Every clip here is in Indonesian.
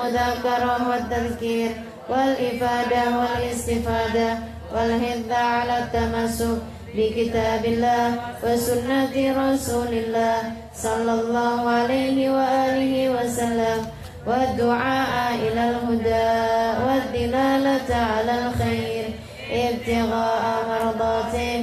المذاكرة والتذكير والإفادة والاستفادة والحث على التمسك بكتاب الله وسنة رسول الله صلى الله عليه وآله وسلم والدعاء إلى الهدى والدلالة على الخير ابتغاء مرضاته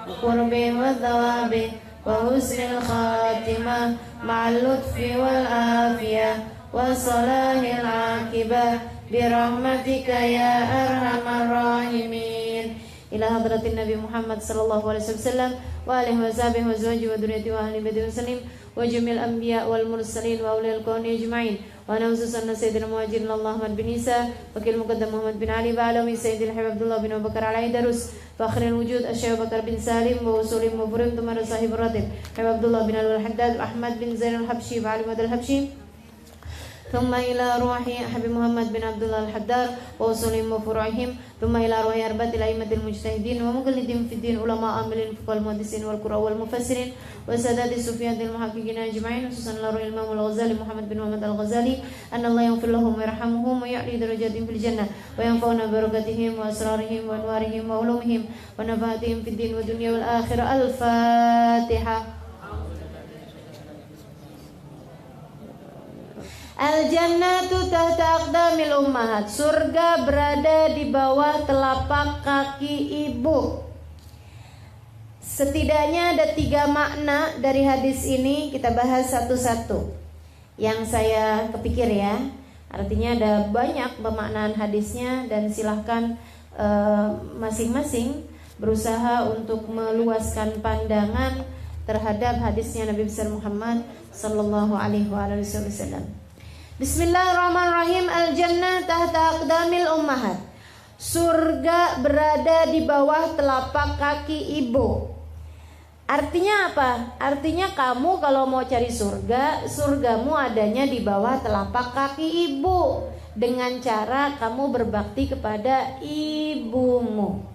وقربه وثوابه وحسن الخاتمة مع اللطف والعافية وصلاح العاقبة برحمتك يا أرحم الراحمين. إلى حضرة النبي محمد صلى الله عليه وسلم وآله وصحبه وأزواجه وذريته وأهل بيته وسلم وجميع الأنبياء والمرسلين وأولياء الكون أجمعين. وأنا خصوصا سيدنا المهاجرين الله محمد بن عيسى وكيل مقدم محمد بن علي وعلوي سيد الحبيب عبد الله بن أبي بكر علي درس فاخر الوجود الشيخ بكر بن سالم ووصول مبرم ثم صاحب الراتب عبد الله بن الحداد أحمد بن زين الحبشي وعلي مد الحبشي ثم إلى روح حبيب محمد بن عبد الله الحدار ووصولهم وفروعهم ثم إلى روح أربعة الأئمة المجتهدين ومقلدين في الدين علماء عاملين فقهاء المحدثين والقراء والمفسرين وسادات الصوفية المحققين أجمعين خصوصا إلى روح الإمام الغزالي محمد بن محمد الغزالي أن الله يغفر لهم ويرحمهم ويعلي درجاتهم في الجنة وينفعنا بركاتهم وأسرارهم وأنوارهم وعلومهم ونفعاتهم في الدين والدنيا والآخرة. الفاتحة. Al-jannatu tahta aqdamil ummahat. Surga berada di bawah telapak kaki ibu. Setidaknya ada 3 makna dari hadis ini, kita bahas satu-satu. Yang saya kepikir ya. Artinya ada banyak pemaknaan hadisnya dan silahkan masing-masing berusaha untuk meluaskan pandangan terhadap hadisnya Nabi besar Muhammad sallallahu alaihi wasallam. Bismillahirrahmanirrahim. Al-jannah tahta aqdamil ummahat. Surga berada di bawah telapak kaki ibu. Artinya apa? Artinya kamu kalau mau cari surga, surgamu adanya di bawah telapak kaki ibu, dengan cara kamu berbakti kepada ibumu.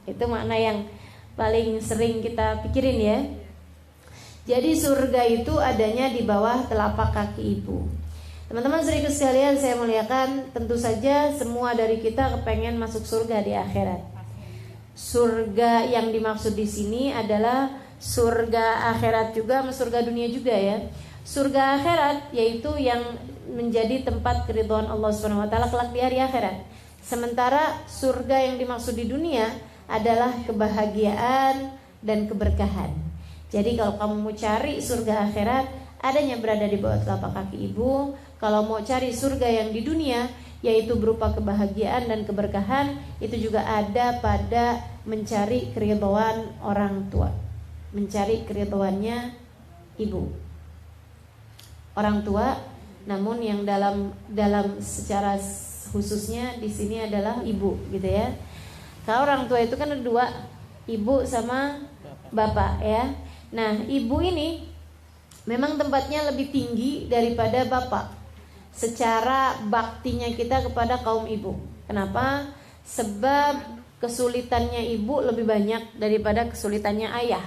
Itu makna yang paling sering kita pikirin ya. Jadi surga itu adanya di bawah telapak kaki ibu. Teman-teman saudaraku sekalian, saya muliakan, tentu saja semua dari kita kepengen masuk surga di akhirat. Surga yang dimaksud di sini adalah surga akhirat juga, surga dunia juga ya. Surga akhirat yaitu yang menjadi tempat keridhaan Allah Subhanahu wa taala kelak di hari akhirat. Sementara surga yang dimaksud di dunia adalah kebahagiaan dan keberkahan. Jadi kalau kamu mau cari surga akhirat, adanya berada di bawah telapak kaki ibu. Kalau mau cari surga yang di dunia, yaitu berupa kebahagiaan dan keberkahan, itu juga ada pada mencari keridhaan orang tua, mencari keridhaannya ibu, orang tua. Namun yang dalam secara khususnya di sini adalah ibu, gitu ya. Kalau orang tua itu kan ada 2, ibu sama bapak ya. Nah, ibu ini memang tempatnya lebih tinggi daripada bapak secara baktinya kita kepada kaum ibu. Kenapa? Sebab kesulitannya ibu lebih banyak daripada kesulitannya ayah,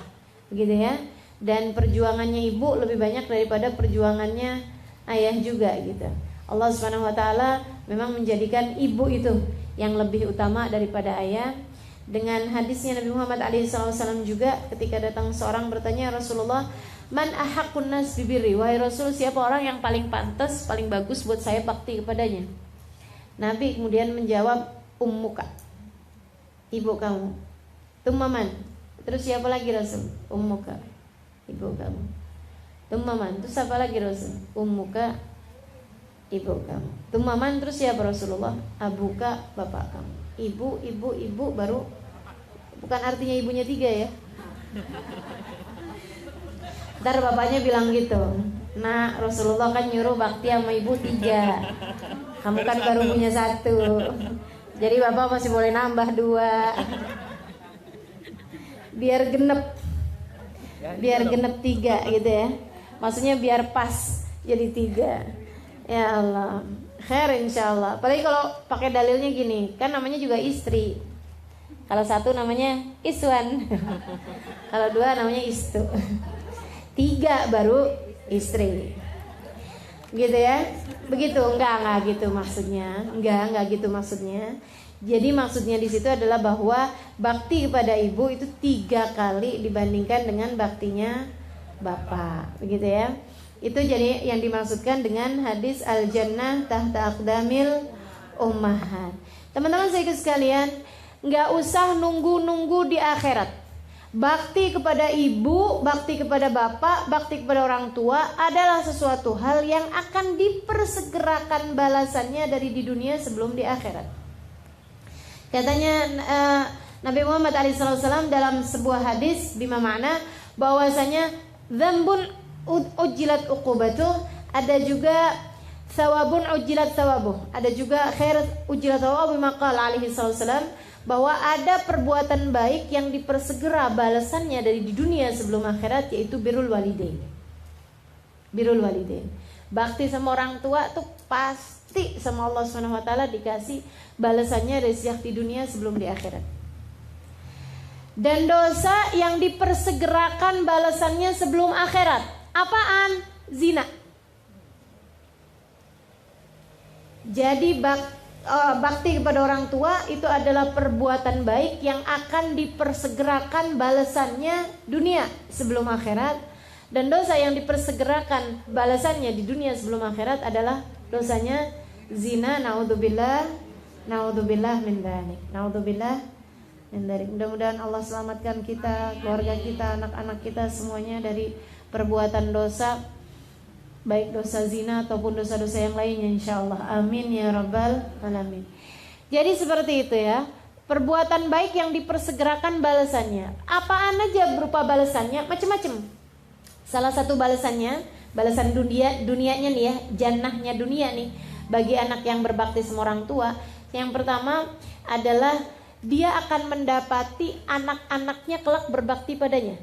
begitu ya. Dan perjuangannya ibu lebih banyak daripada perjuangannya ayah juga, gitu. Allah Subhanahu wa taala memang menjadikan ibu itu yang lebih utama daripada ayah. Dengan hadisnya Nabi Muhammad SAW juga, ketika datang seorang bertanya, Rasulullah, man ahaqqun nas bibirri, wahai Rasul, siapa orang yang paling pantas, paling bagus buat saya bakti kepadanya? Nabi kemudian menjawab, ummuka, ibu kamu. Tummaman, terus siapa lagi Rasul? Ummuka, ibu kamu. Tummaman, terus siapa lagi Rasul? Ummuka, ibu kamu. Tummaman, terus siapa Rasulullah? Abuka, bapak kamu. Ibu, baru. Bukan artinya ibunya 3 ya. Ntar bapaknya bilang gitu, nah Rasulullah kan nyuruh bakti sama ibu 3, kamu kan baru punya 1, jadi bapak masih boleh nambah 2, biar genep 3 gitu ya. Maksudnya biar pas jadi 3. Ya Allah, khair insyaallah. Apalagi kalau pakai dalilnya gini, kan namanya juga istri. Kalau 1 namanya Iswan, kalau 2 namanya Istu, 3 baru istri. Gitu ya. Begitu, enggak gitu maksudnya. Enggak gitu maksudnya. Jadi maksudnya di situ adalah bahwa bakti kepada ibu itu 3 kali dibandingkan dengan baktinya bapak. Begitu ya. Itu jadi yang dimaksudkan dengan hadis al-jannah tahta aqdamil ummahat. Teman-teman saya sekalian, enggak usah nunggu-nunggu di akhirat. Bakti kepada ibu, bakti kepada bapak, bakti kepada orang tua adalah sesuatu hal yang akan dipersegerakan balasannya dari di dunia sebelum di akhirat. Katanya Nabi Muhammad SAW dalam sebuah hadis bima makna bahwasanya dzambun ujilat uqubatuh, ada juga thawabun ujilat thawabuh, ada juga khair ujilat thawabuh bima qala alaihi wasallam, bahwa ada perbuatan baik yang dipersegera balasannya dari di dunia sebelum akhirat, yaitu birrul walidain. Birrul walidain. Bakti sama orang tua tuh pasti sama Allah Subhanahu wa taala dikasih balasannya dari sejak di dunia sebelum di akhirat. Dan dosa yang dipersegerakan balasannya sebelum akhirat, apaan? Zina. Jadi bakti kepada orang tua itu adalah perbuatan baik yang akan dipersegerakan balasannya dunia sebelum akhirat. Dan dosa yang dipersegerakan balasannya di dunia sebelum akhirat adalah dosanya zina. Naudzubillah min dzalik. Naudzubillah min dzalik. Mudah-mudahan Allah selamatkan kita, keluarga kita, anak-anak kita semuanya dari perbuatan dosa, baik dosa zina ataupun dosa-dosa yang lainnya, insyaallah. Amin ya rabbal alamin. Jadi seperti itu ya, perbuatan baik yang dipersegerakan balasannya. Apaan aja berupa balasannya? Macam-macam. Salah satu balasannya, balasan dunianya nih ya, jannahnya dunia nih bagi anak yang berbakti sama orang tua. Yang pertama adalah dia akan mendapati anak-anaknya kelak berbakti padanya.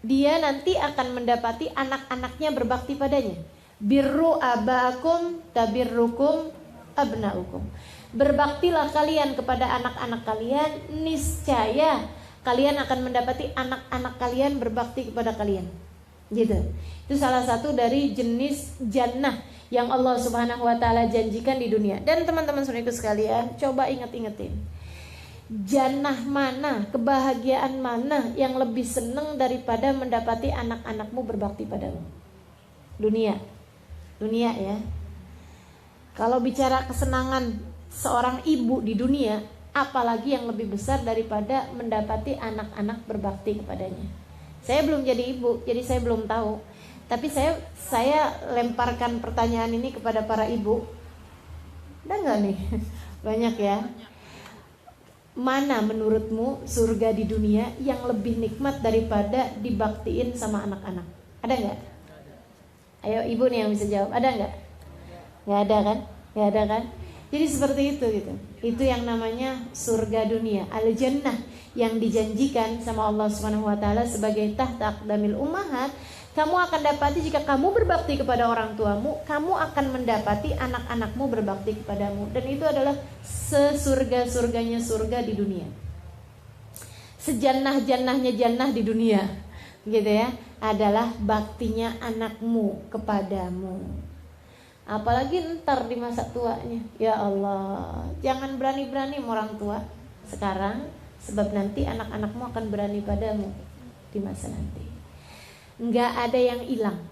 Dia nanti akan mendapati anak-anaknya berbakti padanya. Birru abakum tabirrukum abnaukum. Berbaktilah kalian kepada anak-anak kalian, niscaya kalian akan mendapati anak-anak kalian berbakti kepada kalian. Gitu. Itu salah satu dari jenis jannah yang Allah Subhanahu wa taala janjikan di dunia. Dan teman-teman saudaraku sekalian, coba ingat-ingetin. Jannah mana, kebahagiaan mana yang lebih senang daripada mendapati anak-anakmu berbakti padamu? Dunia ya. Kalau bicara kesenangan seorang ibu di dunia, apalagi yang lebih besar daripada mendapati anak-anak berbakti kepadanya. Saya belum jadi ibu, jadi saya belum tahu. Tapi saya lemparkan pertanyaan ini kepada para ibu. Ada nggak nih? Banyak ya. Mana menurutmu surga di dunia yang lebih nikmat daripada dibaktiin sama anak-anak? Ada nggak? Ayo ibu nih yang bisa jawab. Ada nggak? Nggak ada kan? Nggak ada kan? Jadi seperti itu gitu. Itu yang namanya surga dunia, al-jannah, yang dijanjikan sama Allah Subhanahu wa taala sebagai tahta aqdamil ummahat. Kamu akan dapati jika kamu berbakti kepada orang tuamu, kamu akan mendapati anak-anakmu berbakti kepadamu. Dan itu adalah sesurga-surganya surga di dunia. Sejannah-jannahnya jannah di dunia. Gitu ya. Adalah baktinya anakmu kepadamu. Apalagi ntar di masa tuanya. Ya Allah, jangan berani-berani sama orang tua sekarang, sebab nanti anak-anakmu akan berani padamu di masa nanti. Nggak ada yang hilang.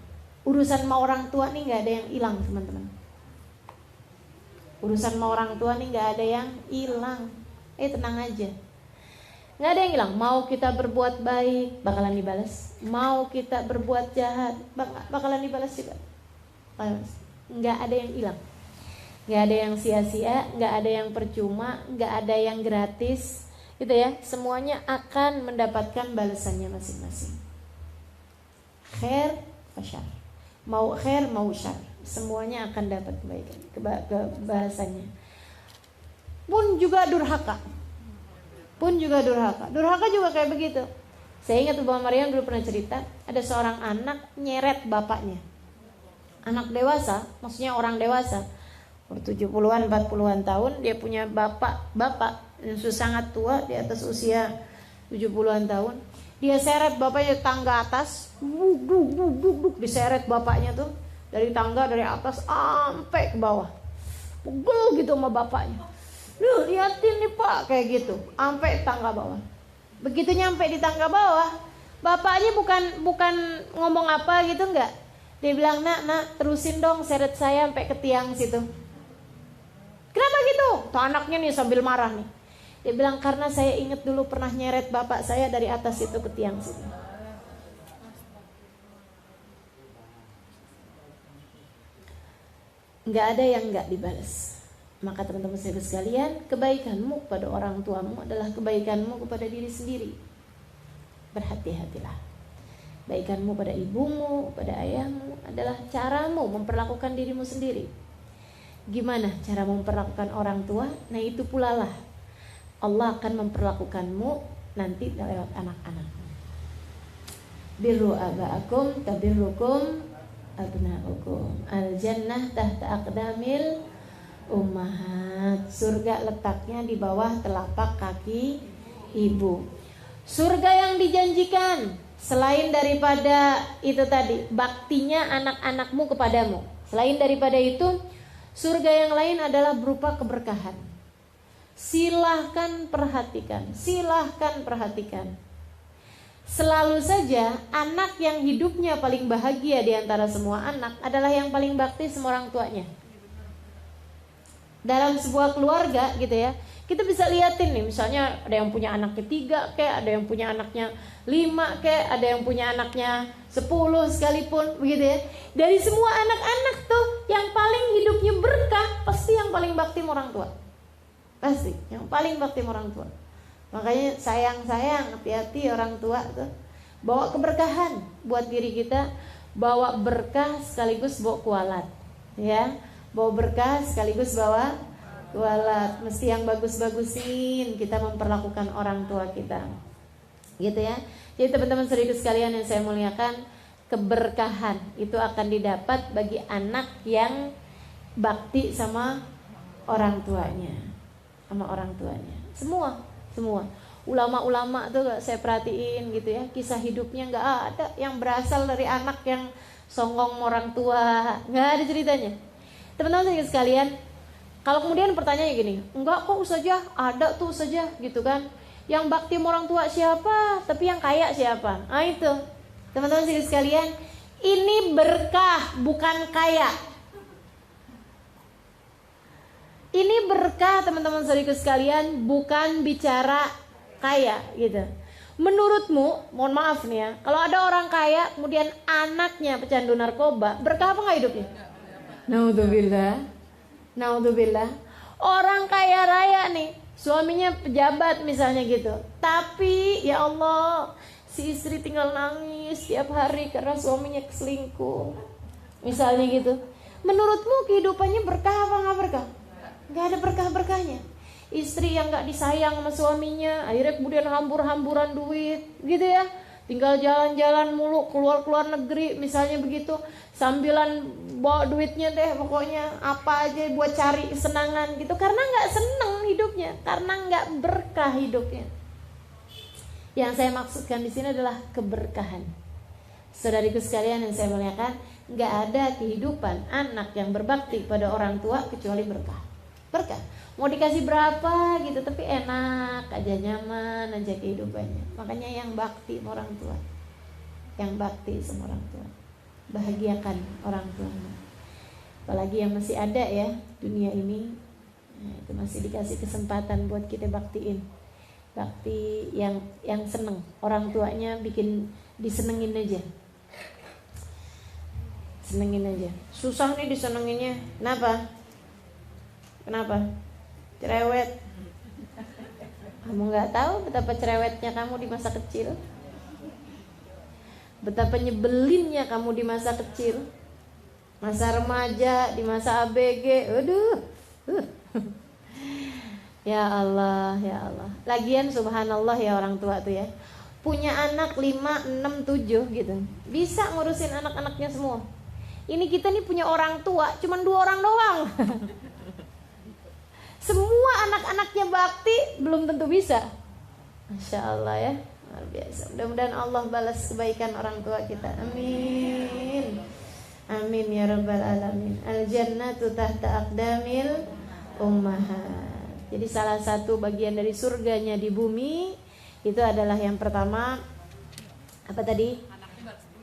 Urusan sama orang tua nih nggak ada yang hilang, teman-teman. Urusan sama orang tua nih nggak ada yang hilang. Tenang aja. Nggak ada yang hilang. Mau kita berbuat baik, bakalan dibalas. Mau kita berbuat jahat, bakalan dibalas juga. Nggak ada yang hilang, nggak ada yang sia-sia, nggak ada yang percuma, nggak ada yang gratis, gitu ya. Semuanya akan mendapatkan balasannya masing-masing. Khair, syar, mau khair mau syar, semuanya akan dapat kebaikan, kebahasannya. Pun juga durhaka, durhaka juga kayak begitu. Saya ingat Bu Maryam dulu pernah cerita, ada seorang anak nyeret bapaknya. Anak dewasa, maksudnya orang dewasa, 70-an, 40-an tahun, dia punya bapak yang sudah sangat tua, di atas usia 70-an tahun. Dia seret bapaknya tangga atas, diseret bapaknya tuh. dari tangga dari atas sampai ke bawah. Pegel gitu sama bapaknya. Duh, liatin nih Pak, kayak gitu, sampai tangga bawah. Begitu nyampe di tangga bawah, bapaknya bukan ngomong apa gitu, enggak. Dia bilang, nak, terusin dong seret saya sampai ke tiang situ. Kenapa gitu? Tuh anaknya nih sambil marah nih. Dia bilang, karena saya ingat dulu pernah nyeret bapak saya dari atas itu ke tiang situ. Nggak ada yang nggak dibalas. Maka teman-teman sekalian, kebaikanmu kepada orang tuamu adalah kebaikanmu kepada diri sendiri. Berhati-hatilah. Kebaikanmu pada ibumu, pada ayahmu adalah caramu memperlakukan dirimu sendiri. Gimana cara memperlakukan orang tua? Nah itu pula lah Allah akan memperlakukanmu nanti lewat anak-anakmu. Birru aba'akum tabirrukum abna'ukum. Al-jannah tahta aqdamil ummahat. Surga letaknya di bawah telapak kaki ibu. Surga yang dijanjikan selain daripada itu tadi, baktinya anak-anakmu kepadamu. Selain daripada itu, surga yang lain adalah berupa keberkahan. Silahkan perhatikan. Selalu saja anak yang hidupnya paling bahagia di antara semua anak adalah yang paling bakti sama orang tuanya. Dalam sebuah keluarga gitu ya, kita bisa liatin nih, misalnya ada yang punya anaknya 3 kayak, ada yang punya anaknya 5 kayak, ada yang punya anaknya 10 sekalipun begitu ya. Dari semua anak-anak tuh yang paling hidupnya berkah pasti yang paling bakti sama orang tua. Pasti yang paling bakti sama orang tua. Makanya sayang, hati-hati orang tua tuh. Bawa keberkahan buat diri kita, bawa berkah sekaligus bawa kualat. Ya, bawa berkah sekaligus bawa kualat. Mesti yang bagus-bagusin kita memperlakukan orang tua kita. Gitu ya. Jadi teman-teman saudara sekalian yang saya muliakan, keberkahan itu akan didapat bagi anak yang bakti sama orang tuanya. Semua ulama-ulama tuh saya perhatiin gitu ya, kisah hidupnya nggak ada yang berasal dari anak yang songong orang tua, nggak ada ceritanya. Teman-teman sekalian, kalau kemudian pertanyaannya gini, enggak kok Ustazah, ada tuh Ustazah gitu kan, yang bakti sama orang tua siapa, tapi yang kaya siapa? Nah itu teman-teman sekalian, ini berkah bukan kaya. Ini berkah teman-teman saudariku sekalian, bukan bicara kaya gitu. Menurutmu, mohon maaf nih ya, kalau ada orang kaya kemudian anaknya pecandu narkoba, berkah apa nggak hidupnya? Naudzubillah. Orang kaya raya nih, suaminya pejabat misalnya gitu, tapi ya Allah, si istri tinggal nangis tiap hari karena suaminya selingkuh, misalnya gitu. Menurutmu kehidupannya berkah apa nggak berkah? Gak ada berkah-berkahnya. Istri yang gak disayang sama suaminya, akhirnya kemudian hambur-hamburan duit gitu ya, tinggal jalan-jalan mulu, keluar-keluar negeri misalnya begitu, sambilan bawa duitnya deh pokoknya apa aja buat cari kesenangan gitu, karena gak seneng hidupnya, karena gak berkah hidupnya. Yang saya maksudkan di sini adalah keberkahan. Saudariku sekalian yang saya muliakan, gak ada kehidupan anak yang berbakti pada orang tua kecuali berkah. Mau dikasih berapa gitu, tapi enak aja, nyaman aja kehidupannya. Makanya yang bakti sama orang tua, bahagiakan orang tua. Apalagi yang masih ada ya dunia ini, nah, itu masih dikasih kesempatan buat kita baktiin. Bakti yang seneng, orang tuanya bikin disenengin aja. Susah nih disenenginnya. Kenapa? Cerewet. Kamu gak tahu betapa cerewetnya kamu di masa kecil, betapa nyebelinnya kamu di masa kecil, masa remaja, di masa ABG. Ya Allah. Lagian subhanallah ya, orang tua tuh ya, punya anak 5, 6, 7 gitu, bisa ngurusin anak-anaknya semua. Ini kita nih punya orang tua cuman 2 orang doang. Semua anak-anaknya bakti, belum tentu bisa. Masya Allah ya, luar biasa. Mudah-mudahan Allah balas kebaikan orang tua kita. Amin. Amin ya rabbal alamin. Al jannatu tahta aqdamil ummahat. Jadi salah satu bagian dari surganya di bumi itu adalah yang pertama apa tadi?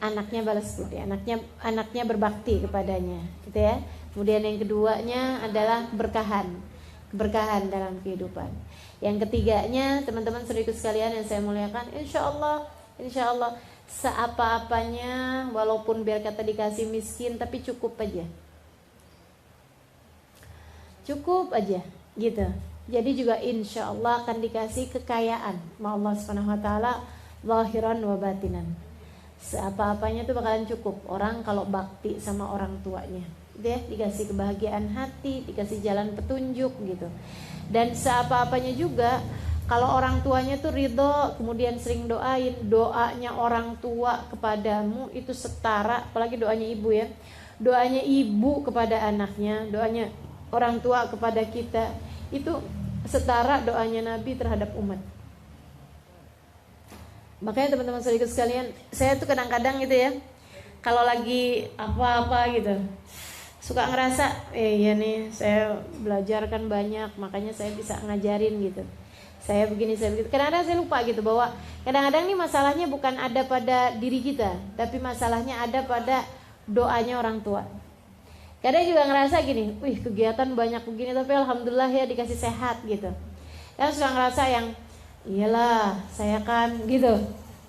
Anaknya balas budi, anaknya berbakti kepadanya, gitu ya. Kemudian yang keduanya adalah keberkahan dalam kehidupan. Yang ketiganya, teman-teman saudaraku sekalian yang saya muliakan, insya Allah seapa-apanya, walaupun biar kata dikasih miskin, tapi cukup aja, gitu. Jadi juga insya Allah akan dikasih kekayaan, sama Allah Subhanahu Wa Taala, zahiran wa batinan. Seapa-apanya itu bakalan cukup orang kalau bakti sama orang tuanya, dia dikasih kebahagiaan hati, dikasih jalan petunjuk gitu. Dan seapa-apanya juga kalau orang tuanya tuh ridho, kemudian sering doain, doanya orang tua kepadamu itu setara, apalagi doanya ibu ya, doanya ibu kepada anaknya, doanya orang tua kepada kita itu setara doanya Nabi terhadap umat. Makanya teman-teman saudara sekalian, saya tuh kadang-kadang gitu ya, kalau lagi apa-apa gitu, suka ngerasa, iya nih saya belajar kan banyak, makanya saya bisa ngajarin gitu. Saya begini, saya begitu. Kadang-kadang saya lupa gitu bahwa kadang-kadang nih masalahnya bukan ada pada diri kita, tapi masalahnya ada pada doanya orang tua. Kadang juga ngerasa gini, wih kegiatan banyak begini, tapi alhamdulillah ya dikasih sehat gitu. Kadang suka ngerasa yang iyalah saya kan gitu,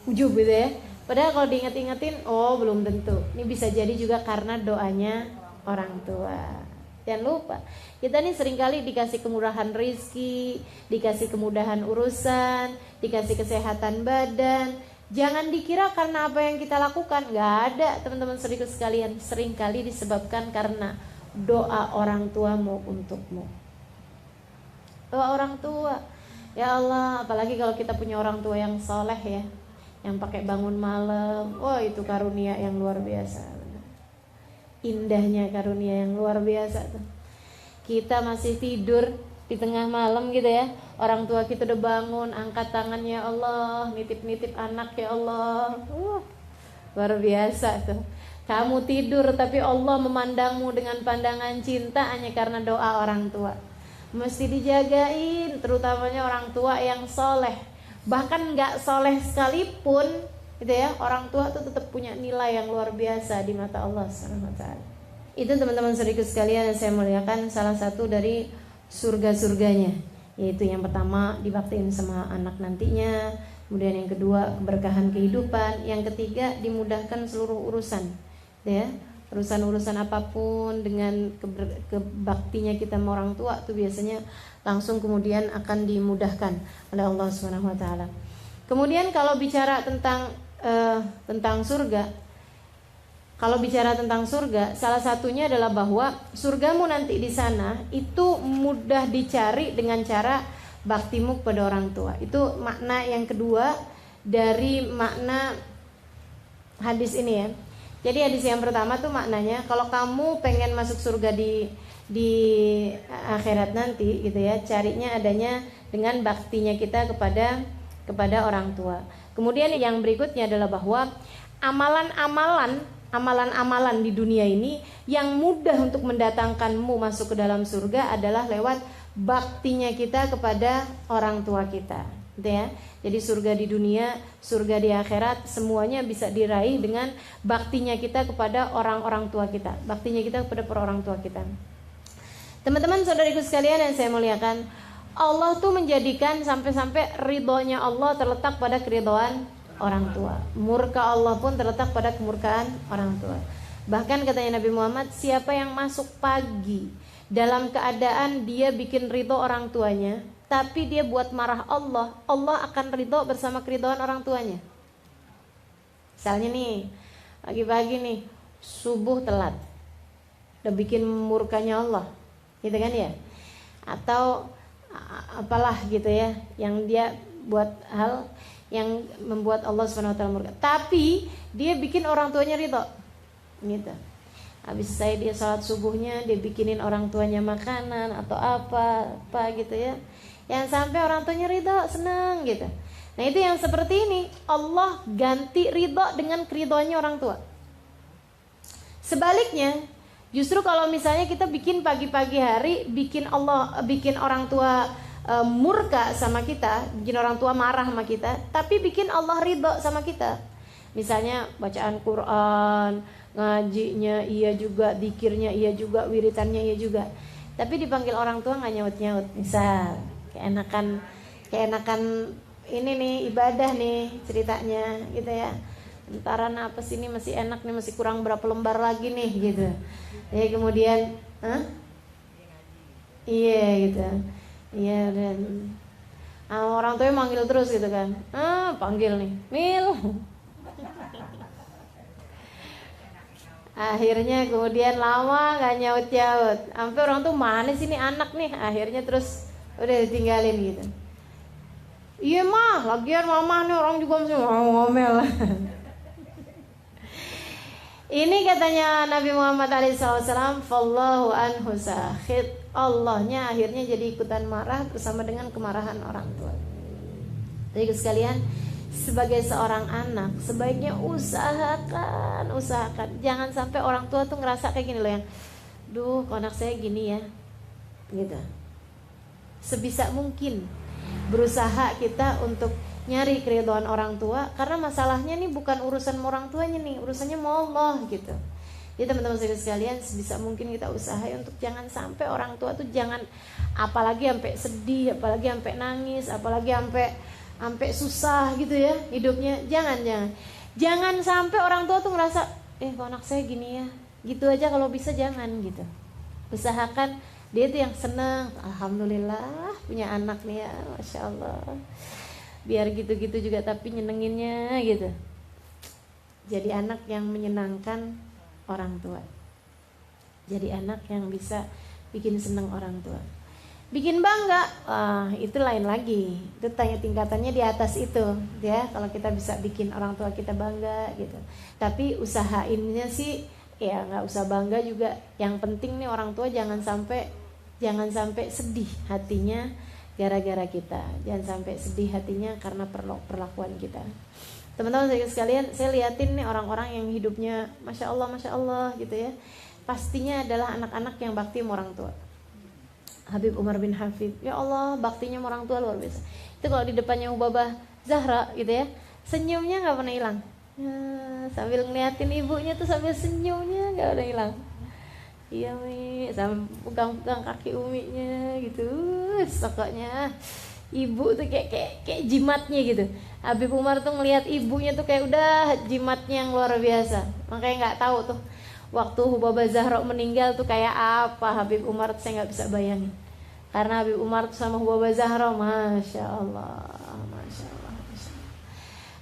ujub gitu ya. Padahal kalau diinget-ingetin, oh belum tentu. Ini bisa jadi juga karena doanya orang tua. Jangan lupa, kita nih seringkali dikasih kemurahan rizki, dikasih kemudahan urusan, dikasih kesehatan badan. Jangan dikira karena apa yang kita lakukan, nggak ada teman-teman saudaraku sekalian. Seringkali disebabkan karena doa orang tuamu untukmu. Doa orang tua. Ya Allah, apalagi kalau kita punya orang tua yang soleh ya, yang pakai bangun malam, wah itu karunia yang luar biasa. Indahnya karunia yang luar biasa tuh. Kita masih tidur di tengah malam gitu ya, orang tua kita udah bangun, angkat tangannya, ya Allah, nitip-nitip anak ya Allah, luar biasa tuh. Kamu tidur tapi Allah memandangmu dengan pandangan cinta hanya karena doa orang tua. Mesti dijagain, terutamanya orang tua yang soleh. Bahkan gak soleh sekalipun gitu ya, orang tua tuh tetap punya nilai yang luar biasa di mata Allah SWT. Itu teman-teman saudaraku sekalian yang saya muliakan, salah satu dari surga-surganya, yaitu yang pertama dibaktiin sama anak nantinya, kemudian yang kedua keberkahan kehidupan, yang ketiga dimudahkan seluruh urusan ya. Urusan-urusan apapun dengan kebaktinya kita sama orang tua tuh biasanya langsung kemudian akan dimudahkan oleh Allah Subhanahu Wa Taala. Kemudian kalau bicara tentang surga, salah satunya adalah bahwa surgamu nanti di sana itu mudah dicari dengan cara baktimu kepada orang tua. Itu makna yang kedua dari makna hadis ini ya. Jadi hadis yang pertama tuh maknanya kalau kamu pengen masuk surga di akhirat nanti gitu ya, carinya adanya dengan baktinya kita kepada orang tua. Kemudian yang berikutnya adalah bahwa amalan-amalan di dunia ini yang mudah untuk mendatangkanmu masuk ke dalam surga adalah lewat baktinya kita kepada orang tua kita, gitu ya. Jadi surga di dunia, surga di akhirat, semuanya bisa diraih dengan baktinya kita kepada orang-orang tua kita, baktinya kita kepada orang tua kita. Teman-teman saudariku sekalian yang saya muliakan, Allah tuh menjadikan sampai-sampai ridhonya Allah terletak pada keridhaan orang tua. Murka Allah pun terletak pada kemurkaan orang tua. Bahkan katanya Nabi Muhammad, siapa yang masuk pagi dalam keadaan dia bikin ridho orang tuanya, tapi dia buat marah Allah, Allah akan ridho bersama keridhaan orang tuanya. Misalnya nih, pagi-pagi nih, subuh telat, udah bikin murkanya Allah, gitu kan ya? Atau apalah gitu ya, yang dia buat hal yang membuat Allah SWT murka, tapi dia bikin orang tuanya ridho, gitu. Habis saya dia salat subuhnya, dia bikinin orang tuanya makanan atau apa gitu ya, yang sampai orang tuanya ridho, senang gitu. Nah itu yang seperti ini, Allah ganti ridho dengan keridhoannya orang tua. Sebaliknya, justru kalau misalnya kita bikin pagi-pagi hari, bikin orang tua murka sama kita, bikin orang tua marah sama kita, tapi bikin Allah ridho sama kita. Misalnya bacaan Quran, ngajinya iya juga, zikirnya iya juga, wiritannya iya juga. Tapi dipanggil orang tua nggak nyaut-nyaut. Misal, keenakan ini nih ibadah nih ceritanya, gitu ya. Entaran apa sih ini masih enak nih, masih kurang berapa lembar lagi nih gitu. Ya kemudian, iya gitu, iya dan orang tuanya manggil terus gitu kan, panggil nih, Mil. Akhirnya kemudian lama gak nyaut-nyaut, sampai orang tuh mana sih nih anak nih, akhirnya terus udah ditinggalin gitu. Iya mah, lagian mama nih orang juga masih ngomel. Ini katanya Nabi Muhammad SAW, Fallahu anhu sakhid. Allahnya akhirnya jadi ikutan marah bersama dengan kemarahan orang tua. Jadi sekalian, sebagai seorang anak sebaiknya usahakan jangan sampai orang tua tuh ngerasa kayak gini loh, yang duh kok anak saya gini ya gitu. Sebisa mungkin berusaha kita untuk nyari keridhaan orang tua, karena masalahnya nih bukan urusan orang tuanya nih, urusannya sama Allah gitu. Jadi teman-teman sekalian, sebisa mungkin kita usahain untuk jangan sampai orang tua tuh jangan, apalagi sampai sedih, apalagi sampai nangis, apalagi sampai susah gitu ya hidupnya. Jangan sampai orang tua tuh ngerasa kok anak saya gini ya, gitu aja. Kalau bisa jangan gitu. Usahakan dia tuh yang seneng, alhamdulillah punya anak nih ya, masya Allah. Biar gitu-gitu juga tapi nyenenginnya gitu. Jadi anak yang menyenangkan orang tua. Jadi anak yang bisa bikin seneng orang tua. Bikin bangga, itu lain lagi. Itu tingkatannya di atas itu, ya. Kalau kita bisa bikin orang tua kita bangga gitu. Tapi usahainnya sih, ya nggak usah bangga juga. Yang penting nih orang tua jangan sampai sedih hatinya gara-gara kita. Jangan sampai sedih hatinya karena perlakuan kita. Teman-teman sekalian, saya liatin nih orang-orang yang hidupnya masya Allah gitu ya. Pastinya adalah anak-anak yang bakti sama orang tua. Habib Umar bin Hafid, ya Allah baktinya sama orang tua luar biasa. Itu kalau di depannya Ubabah Zahra gitu ya, senyumnya nggak pernah hilang. Ya, sambil ngeliatin ibunya tuh sambil senyumnya nggak pernah hilang. Iya Mi, sambil pegang-pegang kaki uminya gitu, pokoknya ibu tuh kayak jimatnya gitu. Habib Umar tuh ngelihat ibunya tuh kayak udah jimatnya yang luar biasa. Makanya nggak tahu tuh waktu Ubabah Zahra meninggal tuh kayak apa Habib Umar tuh saya nggak bisa bayangin. Karena Habib Umar tuh sama Ubabah Zahra, masya Allah.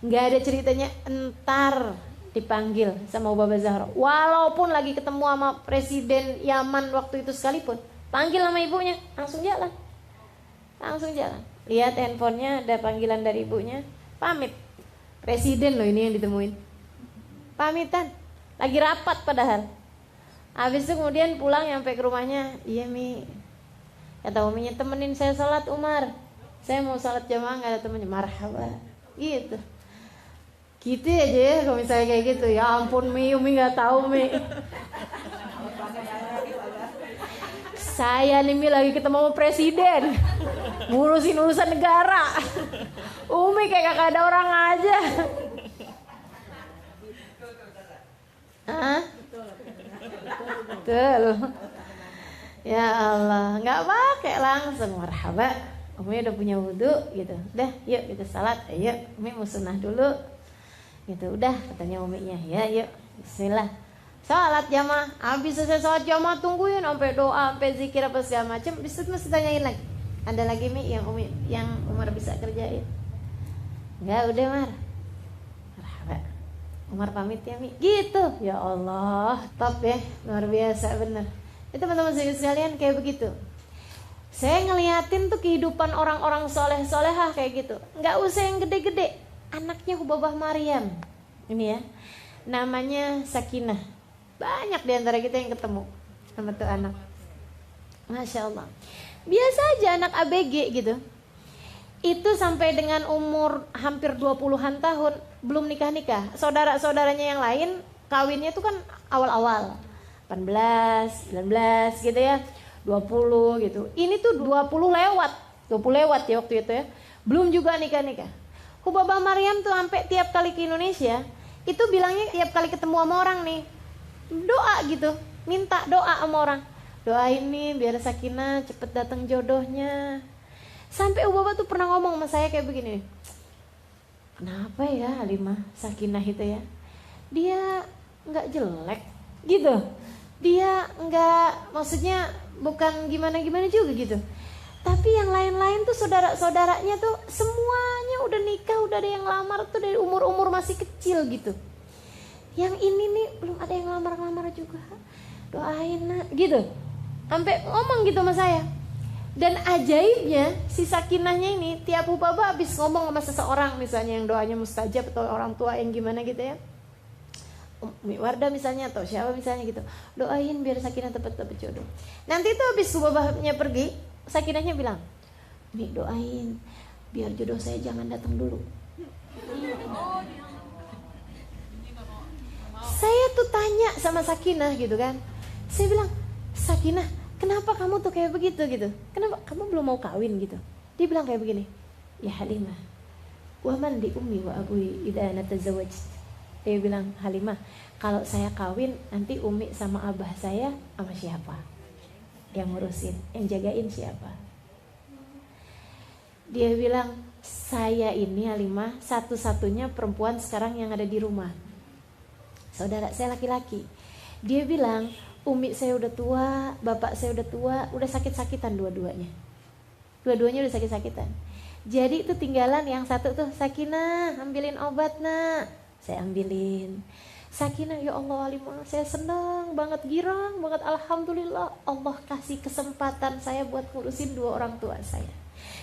Nggak ada ceritanya entar dipanggil sama Ubabah Zahra. Walaupun lagi ketemu sama Presiden Yaman waktu itu sekalipun, panggil sama ibunya, langsung jalan. Lihat handphonenya ada panggilan dari ibunya, pamit. Presiden loh ini yang ditemuin, pamitan. Lagi rapat padahal. Habis itu kemudian pulang sampai ke rumahnya, iya Mi, kata uminya, temenin saya sholat Umar, saya mau sholat jamaah nggak ada temennya. Marhaba gitu. Gitu aja ya kalau misalnya kayak gitu. Ya ampun Mi, Umi nggak tahu Mi. Saya nih Mi lagi ketemu sama presiden, ngurusin urusan negara. Umi kayak gak ada orang aja. Betul. Ya Allah, nggak pakai langsung marhaba. Umi udah punya wudhu gitu. Udah, yuk kita salat. Ayo, Umi mau sunnah dulu. Gitu, udah katanya uminya. Ya, yuk. Bismillah. Salat jamaah. Habis selesai salat jamaah tungguin sampai doa, sampai zikir apa segala macam. Bisa mesti tanyain lagi. Ada lagi Mi yang Umar bisa kerjain? Enggak, udah Mar. Marhaba. Umar pamit ya Mi. Gitu. Ya Allah, top ya. Luar biasa bener. Itu teman-teman sekalian kayak begitu. Saya ngeliatin tuh kehidupan orang-orang soleh-solehah kayak gitu. Enggak usah yang gede-gede. Anaknya Hubabah Maryam. Ini ya. Namanya Sakinah. Banyak diantara kita yang ketemu sama tuh anak. Masya Allah. Biasa aja anak ABG gitu. Itu sampai dengan umur hampir 20-an tahun belum nikah-nikah. Saudara-saudaranya yang lain kawinnya tuh kan awal-awal 18, 19 gitu ya, 20 gitu. Ini tuh 20 lewat ya waktu itu ya. Belum juga nikah. Hubabah Maryam tuh sampai tiap kali ke Indonesia itu bilangnya tiap kali ketemu sama orang nih doa gitu, minta doa sama orang. Doain nih biar Sakinah cepet datang jodohnya. Sampai Hubabah tuh pernah ngomong sama saya kayak begini, kenapa ya Halimah Sakinah itu ya, dia nggak jelek gitu, dia nggak, maksudnya bukan gimana-gimana juga gitu, tapi yang lain-lain tuh saudara-saudaranya tuh semuanya udah nikah, udah ada yang lamar tuh dari umur-umur masih kecil gitu. Yang ini nih belum ada yang lamar-lamar juga, doain nak gitu. Sampai ngomong gitu sama saya. Dan ajaibnya si Sakinahnya ini tiap Hubabah habis ngomong sama seseorang misalnya yang doanya mustajab atau orang tua yang gimana gitu ya, Umi Wardah misalnya atau siapa misalnya gitu, doain biar Sakinah dapat jodoh. Nanti tuh habis Hubabahnya pergi, Sakinahnya bilang, Umi doain biar jodoh saya jangan datang dulu. Saya tuh tanya sama Sakinah gitu kan, saya bilang, Sakinah, kenapa kamu tuh kayak begitu gitu? Kenapa kamu belum mau kawin gitu? Dia bilang kayak begini, ya Halimah, wa man li ummi wa abui idza natazawwaj. Dia bilang, Halimah, kalau saya kawin nanti umi sama abah saya sama siapa? Yang ngurusin, yang jagain siapa? Dia bilang, saya ini Halimah satu-satunya perempuan sekarang yang ada di rumah. Saudara saya laki-laki. Dia bilang, umi saya udah tua, bapak saya udah tua, udah sakit-sakitan dua-duanya. Dua-duanya udah sakit-sakitan. Jadi itu tinggalan yang satu tuh, Sakinah, ambilin obat nak. Saya ambilin. Sakinah, ya Allah Halimah, saya senang banget, girang banget, alhamdulillah Allah kasih kesempatan saya buat ngurusin dua orang tua saya.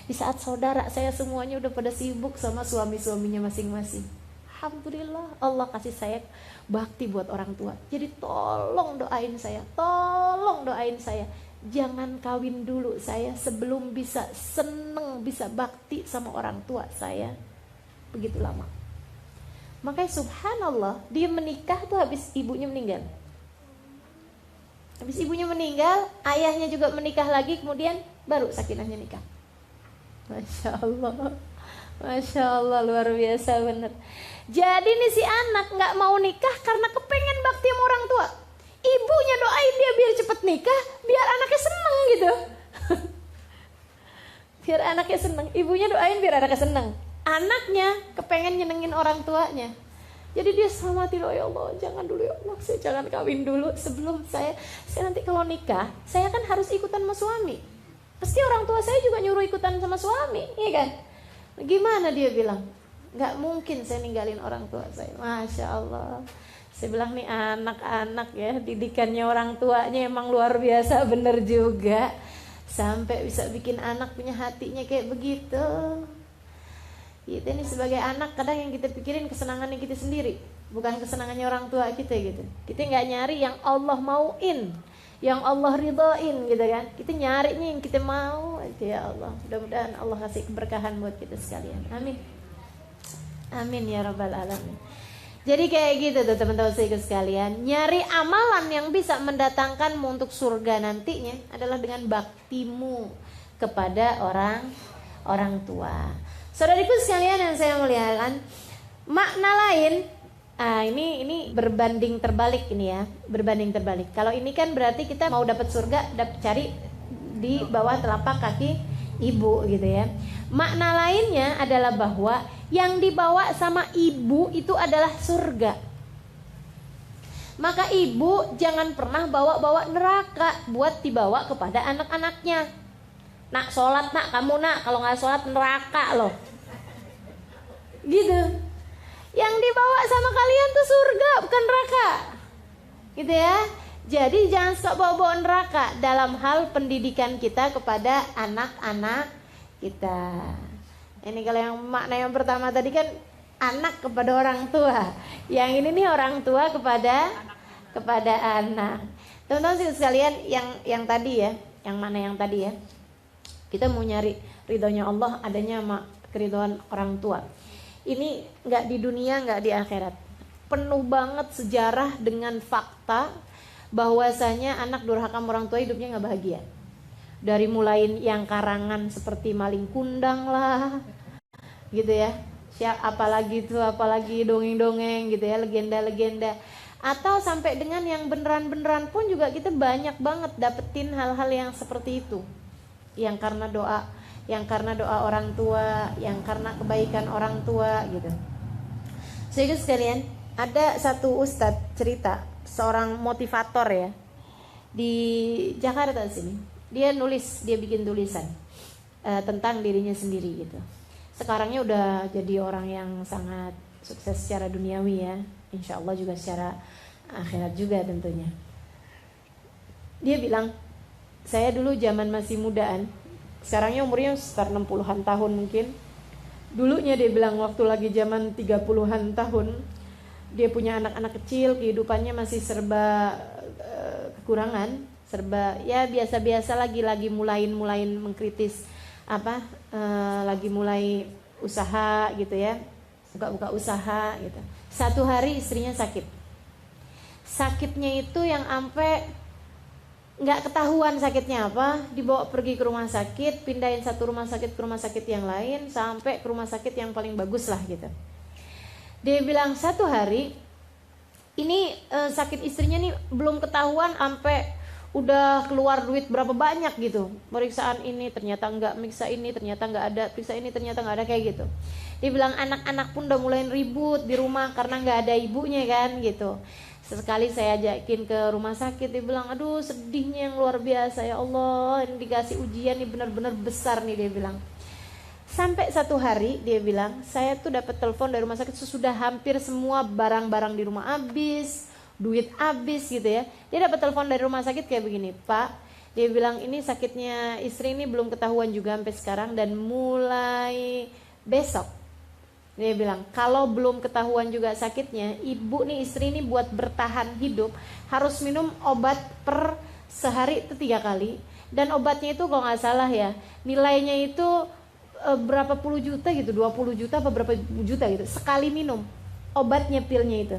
Di saat saudara saya semuanya udah pada sibuk sama suami-suaminya masing-masing. Alhamdulillah Allah kasih saya bakti buat orang tua. Jadi tolong doain saya, tolong doain saya. Jangan kawin dulu saya sebelum bisa seneng, bisa bakti sama orang tua saya begitu lama. Makanya subhanallah, dia menikah tuh habis ibunya meninggal. Habis ibunya meninggal, ayahnya juga menikah lagi, kemudian baru Sakinahnya nikah. Masya Allah, Masya Allah, luar biasa bener. Jadi nih si anak gak mau nikah karena kepengen bakti sama orang tua. Ibunya doain dia biar cepet nikah, biar anaknya seneng gitu. Biar anaknya seneng, ibunya doain biar anaknya seneng. Anaknya kepengen nyenengin orang tuanya. Jadi dia selamatin, oh ya Allah, jangan dulu ya Allah, saya jangan kawin dulu sebelum saya nanti kalau nikah, saya kan harus ikutan sama suami. Pasti orang tua saya juga nyuruh ikutan sama suami, iya kan? Gimana dia bilang? Gak mungkin saya ninggalin orang tua saya. Masya Allah. Saya bilang nih anak-anak ya, didikannya orang tuanya emang luar biasa bener juga. Sampai bisa bikin anak punya hatinya kayak begitu. Kita ini sebagai anak kadang yang kita pikirin kesenangannya kita sendiri, bukan kesenangannya orang tua kita gitu. Kita nggak nyari yang Allah mauin, yang Allah ridhoin gitu kan. Kita nyarinya yang kita mau aja ya Allah. Mudah-mudahan Allah kasih keberkahan buat kita sekalian. Amin. Amin ya rabbal alamin. Jadi kayak gitu tuh teman-teman sekalian. Nyari amalan yang bisa mendatangkanmu untuk surga nantinya adalah dengan baktimu kepada orang tua. Saudariku sekalian yang saya muliakan, makna lain, ini berbanding terbalik ini ya, berbanding terbalik. Kalau ini kan berarti kita mau dapat surga, cari di bawah telapak kaki ibu gitu ya. Makna lainnya adalah bahwa yang dibawa sama ibu itu adalah surga. Maka ibu jangan pernah bawa-bawa neraka buat dibawa kepada anak-anaknya. Nak sholat nak, kamu nak, kalau gak sholat neraka loh gitu. Yang dibawa sama kalian tuh surga, bukan neraka gitu ya. Jadi jangan suka bawa-bawa neraka dalam hal pendidikan kita kepada anak-anak kita. Ini kalau yang makna yang pertama tadi kan anak kepada orang tua. Yang ini nih orang tua kepada anak. Teman-teman sekalian, yang tadi ya, yang mana yang tadi ya, kita mau nyari ridhonya Allah, adanya sama keridhaan orang tua. Ini nggak di dunia, nggak di akhirat. penuh banget sejarah dengan fakta bahwasanya anak durhaka orang tua hidupnya nggak bahagia. Dari mulai yang karangan seperti maling kundang lah, gitu ya. Apalagi dongeng-dongeng gitu ya, legenda-legenda. Atau sampai dengan yang beneran-beneran pun juga kita banyak banget dapetin hal-hal yang seperti itu. Yang karena doa orang tua, yang karena kebaikan orang tua gitu. Jadi sekalian, ada satu ustadz cerita, seorang motivator ya, di Jakarta sini. Dia bikin tulisan tentang dirinya sendiri gitu. Sekarangnya udah jadi orang yang sangat sukses secara duniawi ya, insya Allah juga secara akhirat juga tentunya. Dia bilang, saya dulu zaman masih mudaan, sekarangnya umurnya sekitar 60-an tahun mungkin. Dulunya dia bilang waktu lagi zaman 30-an tahun, dia punya anak-anak kecil, kehidupannya masih serba kekurangan, serba ya biasa-biasa, lagi mulai mengkritis lagi mulai usaha gitu ya, buka usaha gitu. Satu hari istrinya sakitnya itu yang sampai nggak ketahuan sakitnya apa, dibawa pergi ke rumah sakit, pindahin satu rumah sakit ke rumah sakit yang lain, sampai ke rumah sakit yang paling bagus lah gitu. Dia bilang satu hari ini sakit istrinya nih belum ketahuan sampai udah keluar duit berapa banyak gitu. Pemeriksaan ini ternyata enggak, periksa ini ternyata enggak ada, periksa ini ternyata enggak ada, kayak gitu. Dia bilang anak-anak pun udah mulai ribut di rumah karena enggak ada ibunya kan gitu. Sekali saya ajakin ke rumah sakit, dia bilang aduh sedihnya yang luar biasa, ya Allah ini dikasih ujian nih benar-benar besar nih, dia bilang. Sampai satu hari dia bilang, saya tuh dapat telepon dari rumah sakit sesudah hampir semua barang-barang di rumah habis, duit habis gitu ya. Dia dapat telepon dari rumah sakit kayak begini, Pak, dia bilang ini sakitnya istri ini belum ketahuan juga sampai sekarang, dan mulai besok dia bilang kalau belum ketahuan juga sakitnya, ibu nih istri ini buat bertahan hidup harus minum obat per sehari itu 3 kali, dan obatnya itu kalau nggak salah ya nilainya itu berapa puluh juta gitu, 20 juta apa berapa juta gitu sekali minum obatnya, pilnya itu.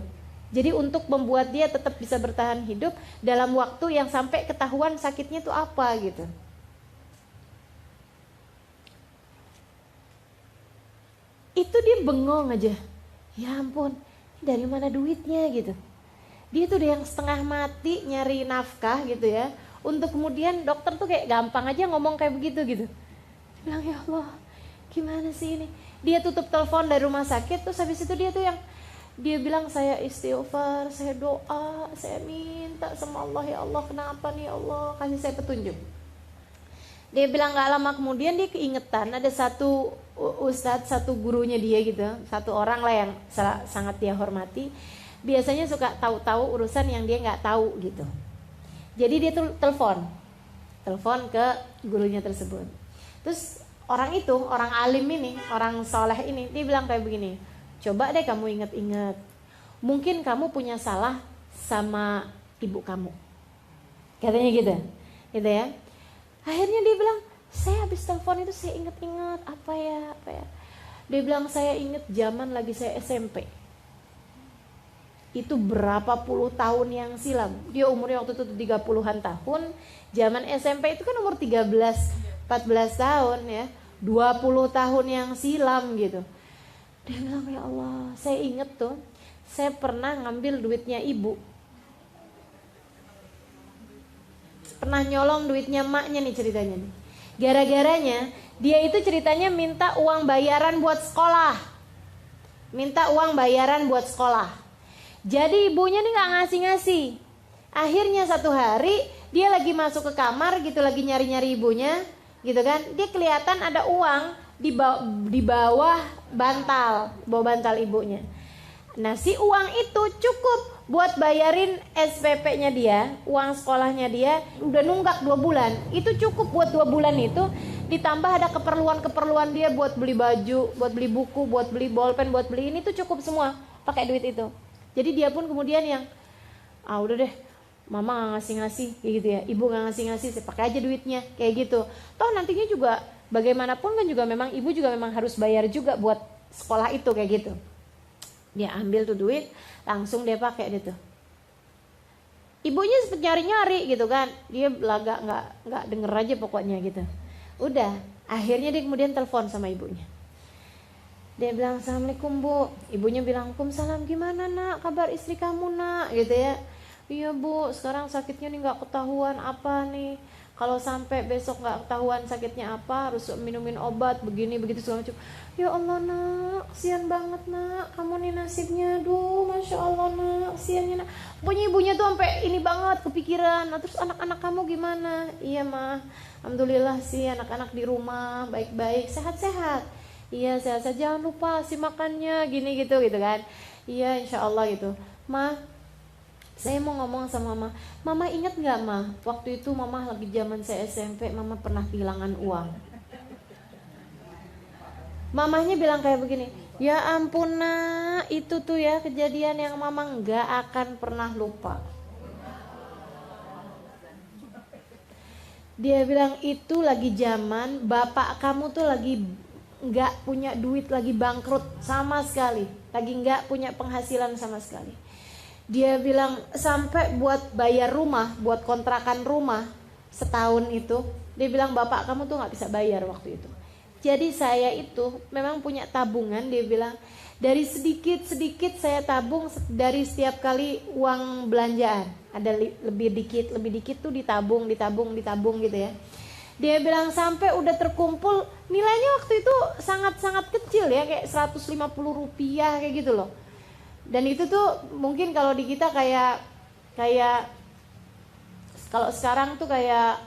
Jadi untuk membuat dia tetap bisa bertahan hidup dalam waktu yang sampai ketahuan sakitnya itu apa gitu. Itu dia bengong aja, ya ampun dari mana duitnya gitu. Dia tuh udah yang setengah mati nyari nafkah gitu ya, untuk kemudian dokter tuh kayak gampang aja ngomong kayak begitu gitu. Dia bilang ya Allah gimana sih ini. Dia tutup telepon dari rumah sakit, terus habis itu dia tuh yang dia bilang saya istighfar, saya doa, saya minta sama Allah, ya Allah kenapa nih, ya Allah kasih saya petunjuk. Dia bilang gak lama kemudian dia keingetan ada satu ustadz, satu gurunya dia gitu, satu orang lah yang sangat dia hormati, biasanya suka tahu-tahu urusan yang dia nggak tahu gitu. Jadi dia tuh telepon ke gurunya tersebut. Terus orang itu, orang alim ini, orang soleh ini, dia bilang kayak begini, coba deh kamu ingat-ingat, mungkin kamu punya salah sama ibu kamu, katanya gitu ya. Akhirnya dia bilang, saya habis telepon itu saya ingat-ingat apa ya. Dia bilang saya ingat zaman lagi saya SMP. Itu berapa puluh tahun yang silam. Dia umurnya waktu itu 30-an tahun. Zaman SMP itu kan umur 13, 14 tahun ya. 20 tahun yang silam gitu. Dia bilang ya Allah, saya ingat tuh, saya pernah ngambil duitnya ibu. Pernah nyolong duitnya maknya nih ceritanya nih. Gara-garanya dia itu ceritanya minta uang bayaran buat sekolah. Jadi ibunya nih gak ngasih-ngasih. Akhirnya satu hari dia lagi masuk ke kamar gitu, lagi nyari-nyari ibunya gitu kan. Dia kelihatan ada uang di bawah bantal ibunya. Nah si uang itu cukup buat bayarin SPP-nya dia, uang sekolahnya dia, udah nunggak 2 bulan. Itu cukup buat 2 bulan itu, ditambah ada keperluan dia buat beli baju, buat beli buku, buat beli bolpen, buat beli ini tuh cukup semua pakai duit itu. Jadi dia pun kemudian yang udah deh, mama gak ngasih-ngasih kayak gitu ya, ibu gak ngasih-ngasih, saya pakai aja duitnya kayak gitu. Toh nantinya juga bagaimanapun kan juga memang ibu juga memang harus bayar juga buat sekolah itu kayak gitu. Dia ambil tuh duit, langsung dia pakai deh tuh. Ibunya sempet nyari-nyari gitu kan, dia belaga nggak denger aja pokoknya gitu. Udah, akhirnya dia kemudian telepon sama ibunya. Dia bilang, "Assalamualaikum Bu." Ibunya bilang, "Waalaikumsalam, gimana nak, kabar istri kamu nak?" Gitu ya. "Iya Bu, sekarang sakitnya nih nggak ketahuan apa nih. Kalau sampai besok nggak ketahuan sakitnya apa, harus minumin obat begini begitu segala macam." "Ya Allah nak, kasihan banget nak, kamu nih nasibnya, duh, masya Allah nak, kasihannya nak." Pokoknya ibunya tuh sampai ini banget kepikiran. "Nah, terus anak-anak kamu gimana?" "Iya mah, alhamdulillah sih anak-anak di rumah baik-baik, sehat-sehat." "Iya sehat-sehat, jangan lupa sih makannya gini gitu kan." "Iya insya Allah gitu." "Ma, saya mau ngomong sama Mama. Mama ingat gak Ma, waktu itu Mama lagi zaman saya SMP, Mama pernah kehilangan uang." Mamahnya bilang kayak begini, "Ya ampun nak, itu tuh ya kejadian yang Mama gak akan pernah lupa." Dia bilang itu lagi zaman bapak kamu tuh lagi gak punya duit, lagi bangkrut sama sekali, lagi gak punya penghasilan sama sekali. Dia bilang sampai buat bayar rumah, buat kontrakan rumah setahun itu, dia bilang bapak kamu tuh gak bisa bayar waktu itu. Jadi saya itu memang punya tabungan, dia bilang dari sedikit-sedikit saya tabung dari setiap kali uang belanjaan. Ada lebih dikit tuh ditabung gitu ya. Dia bilang sampai udah terkumpul, nilainya waktu itu sangat-sangat kecil ya, kayak 150 rupiah kayak gitu loh. Dan itu tuh mungkin kalau di kita kayak kalau sekarang tuh kayak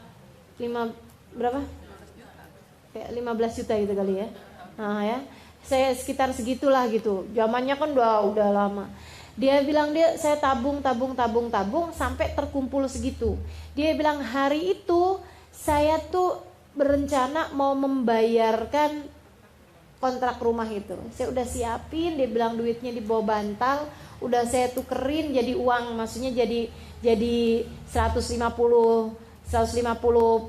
kayak 15 juta gitu kali ya. Nah ya, saya sekitar segitulah gitu. Zamannya kan udah lama. Dia bilang saya tabung sampai terkumpul segitu. Dia bilang hari itu saya tuh berencana mau membayarkan kontrak rumah itu. Saya udah siapin, dia bilang duitnya di bawah bantal, udah saya tukerin jadi uang, maksudnya jadi 150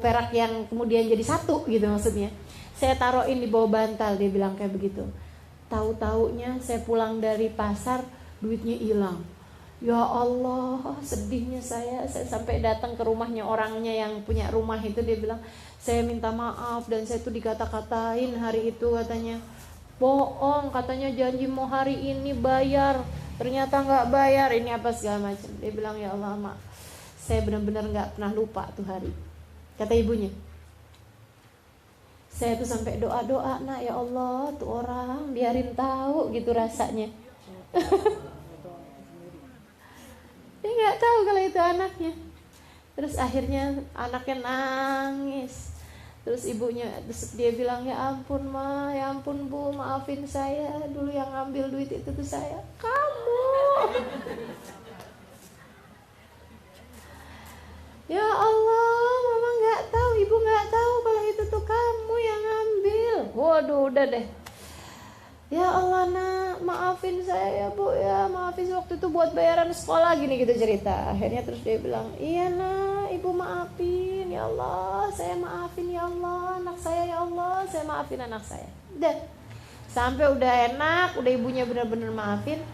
perak yang kemudian jadi 1 gitu maksudnya. Saya taruhin di bawah bantal, dia bilang kayak begitu. Tahu-taunya saya pulang dari pasar, duitnya hilang. Ya Allah, sedihnya saya sampai datang ke rumahnya orangnya yang punya rumah itu, dia bilang, "Saya minta maaf dan saya tuh dikata-katain hari itu," katanya. "Bohong," katanya, "janji mau hari ini bayar, ternyata nggak bayar, ini apa segala macam." Dia bilang, "Ya Allah mak, saya benar-benar nggak pernah lupa tuh hari." Kata ibunya, "Saya tuh sampai doa-doa, nak, ya Allah tuh orang biarin tahu gitu rasanya." Dia nggak tahu kalau itu anaknya. Terus akhirnya anaknya nangis. Terus dia bilang, "Ya ampun Ma, ya ampun Bu, maafin saya, dulu yang ngambil duit itu tuh saya." "Kamu?" "Ya Allah, Mama nggak tahu, Ibu nggak tahu kalau itu tuh kamu yang ngambil." Waduh, udah deh. "Ya Allah nak, maafin saya ya Bu ya, maafin waktu itu buat bayaran sekolah," gini gitu cerita. Akhirnya terus dia bilang, "Iya nak, Ibu maafin ya Allah, saya maafin ya Allah, anak saya ya Allah, saya maafin anak saya." Udah, sampai udah enak, udah ibunya benar-benar maafin,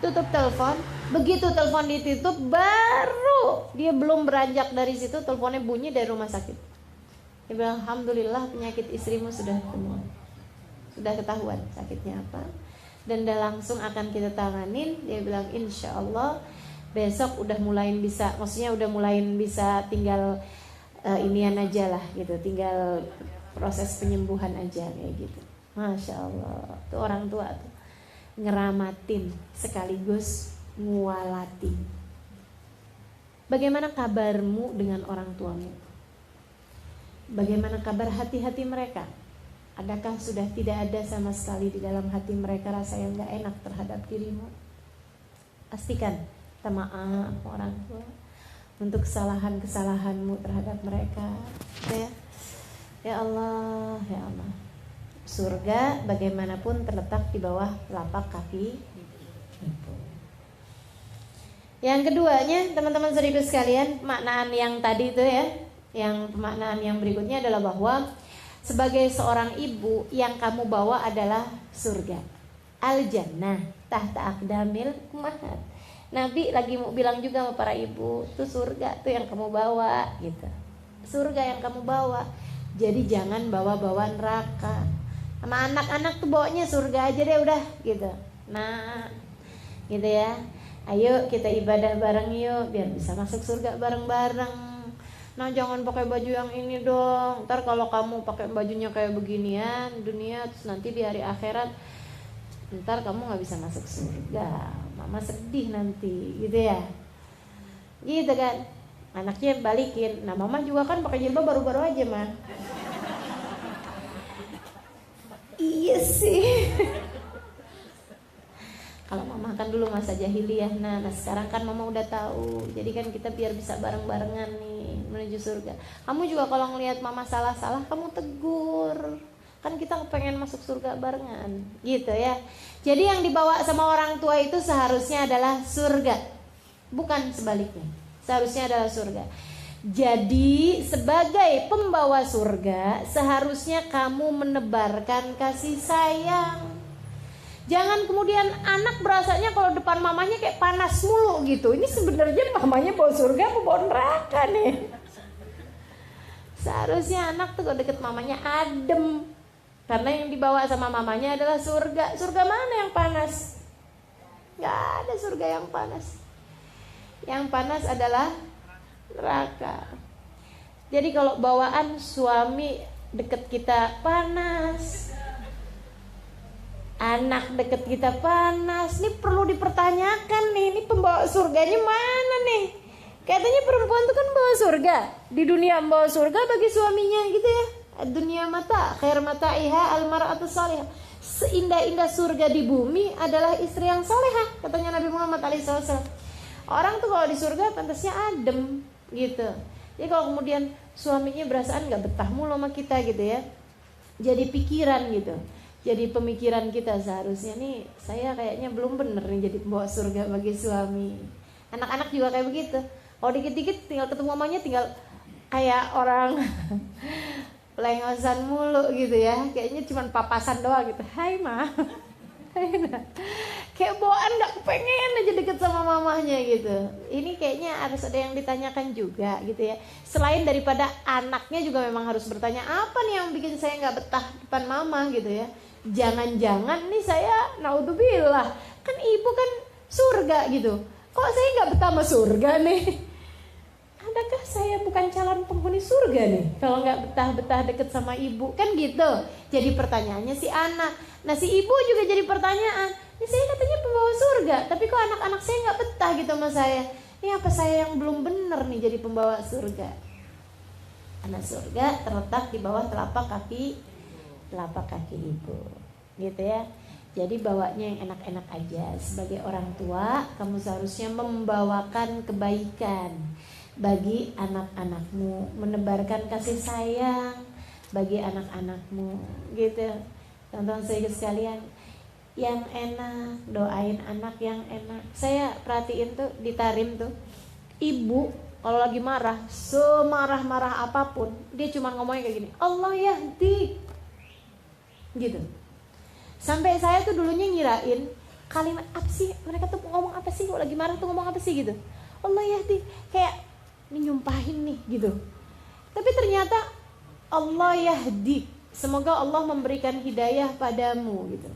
tutup telepon. Begitu telepon ditutup, baru dia belum beranjak dari situ, teleponnya bunyi dari rumah sakit. Dia bilang, "Alhamdulillah penyakit istrimu sudah ketemu. Sudah ketahuan sakitnya apa, dan udah langsung akan kita tanganin." Dia bilang insya Allah besok udah mulai bisa, maksudnya udah mulai bisa tinggal inian aja lah gitu, tinggal proses penyembuhan aja kayak gitu. Masya Allah, tuh orang tua tuh ngeramatin sekaligus ngualatin. Bagaimana kabarmu dengan orang tuamu? Bagaimana kabar hati-hati mereka? Adakah sudah tidak ada sama sekali di dalam hati mereka rasa yang gak enak terhadap dirimu? Pastikan minta maaf orang tua untuk kesalahan-kesalahanmu terhadap mereka. Ya, ya Allah, ya Allah. Surga bagaimanapun terletak di bawah telapak kaki ibu. Yang keduanya, teman-teman saudara sekalian, pemaknaan yang tadi itu ya, yang pemaknaan yang berikutnya adalah bahwa sebagai seorang ibu yang kamu bawa adalah surga, al-jannah. tahta aqdamil ummahat. Nabi lagi mau bilang juga sama para ibu, tuh surga tuh yang kamu bawa gitu. Surga yang kamu bawa. Jadi jangan bawa-bawa neraka. Sama anak-anak tuh bawanya surga aja deh udah gitu. Nah, gitu ya. Ayo kita ibadah bareng yuk biar bisa masuk surga bareng-bareng. Nah jangan pakai baju yang ini dong. Ntar kalau kamu pakai bajunya kayak beginian dunia, terus nanti di hari akhirat ntar kamu gak bisa masuk surga. Mama sedih nanti gitu ya. Gitu kan. Anaknya balikin. Nah mama juga kan pakai jilbab baru-baru aja mah. Iya sih. Kalau mama kan dulu masa jahiliyah, nah sekarang kan mama udah tahu. Jadi kan kita biar bisa bareng-barengan nih menuju surga. Kamu juga kalau ngelihat mama salah-salah, kamu tegur. Kan kita pengen masuk surga barengan, gitu ya. Jadi yang dibawa sama orang tua itu seharusnya adalah surga, bukan sebaliknya. Seharusnya adalah surga. Jadi sebagai pembawa surga, seharusnya kamu menebarkan kasih sayang. Jangan kemudian anak berasanya kalau depan mamanya kayak panas mulu gitu. Ini sebenarnya mamanya bawa surga apa bawa neraka nih. Seharusnya anak tuh kalau deket mamanya adem. Karena yang dibawa sama mamanya adalah surga. Surga mana yang panas? Gak ada surga yang panas. Yang panas adalah neraka. Jadi kalau bawaan suami deket kita panas, anak deket kita panas, ini perlu dipertanyakan nih, ini pembawa surganya mana nih? Katanya perempuan tuh kan bawa surga, di dunia bawa surga bagi suaminya gitu ya. Dunia mata, khair mata iha almar'atu salihah. Seindah-indah surga di bumi adalah istri yang salehah, katanya Nabi Muhammad SAW. Orang tuh kalau di surga pantasnya adem gitu. Jadi kalau kemudian suaminya berasaan nggak betah mulu sama kita gitu ya, jadi pikiran gitu. Jadi pemikiran kita seharusnya nih, saya kayaknya belum bener nih jadi pembawa surga bagi suami. Anak-anak juga kayak begitu. Kalau dikit-dikit tinggal ketemu mamanya tinggal kayak orang lengosan mulu gitu ya. Kayaknya cuma papasan doang gitu. Hai ma. Kayak bawaan gak pengen aja deket sama mamahnya gitu. Ini kayaknya harus ada yang ditanyakan juga gitu ya. Selain daripada anaknya juga memang harus bertanya, apa nih yang bikin saya gak betah depan mama gitu ya. Jangan-jangan nih saya naudzubillah, kan ibu kan surga gitu, kok saya gak betah sama surga nih? Adakah saya bukan calon penghuni surga nih kalau gak betah-betah deket sama ibu? Kan gitu. Jadi pertanyaannya si anak. Nah si ibu juga jadi pertanyaan, ini saya katanya pembawa surga, tapi kok anak-anak saya gak betah gitu sama saya. Ini apa saya yang belum bener nih jadi pembawa surga? Anak surga terletak di bawah telapak kaki ibu, gitu ya. Jadi bawanya yang enak-enak aja. Sebagai orang tua, kamu seharusnya membawakan kebaikan bagi anak-anakmu, menebarkan kasih sayang bagi anak-anakmu, gitu. Teman-teman saya sekalian, yang enak, doain anak yang enak. Saya perhatiin tuh di Tarim tuh, ibu kalau lagi marah, semarah-marah apapun, dia cuma ngomongnya kayak gini, Allah yahdi, gitu. Sampai saya tuh dulunya ngirain kalimat apa sih, mereka tuh ngomong apa sih, kalau lagi marah tuh ngomong apa sih gitu. Allah yahdi, kayak ini nyumpahin nih gitu. Tapi ternyata Allah yahdi, semoga Allah memberikan hidayah padamu gitu.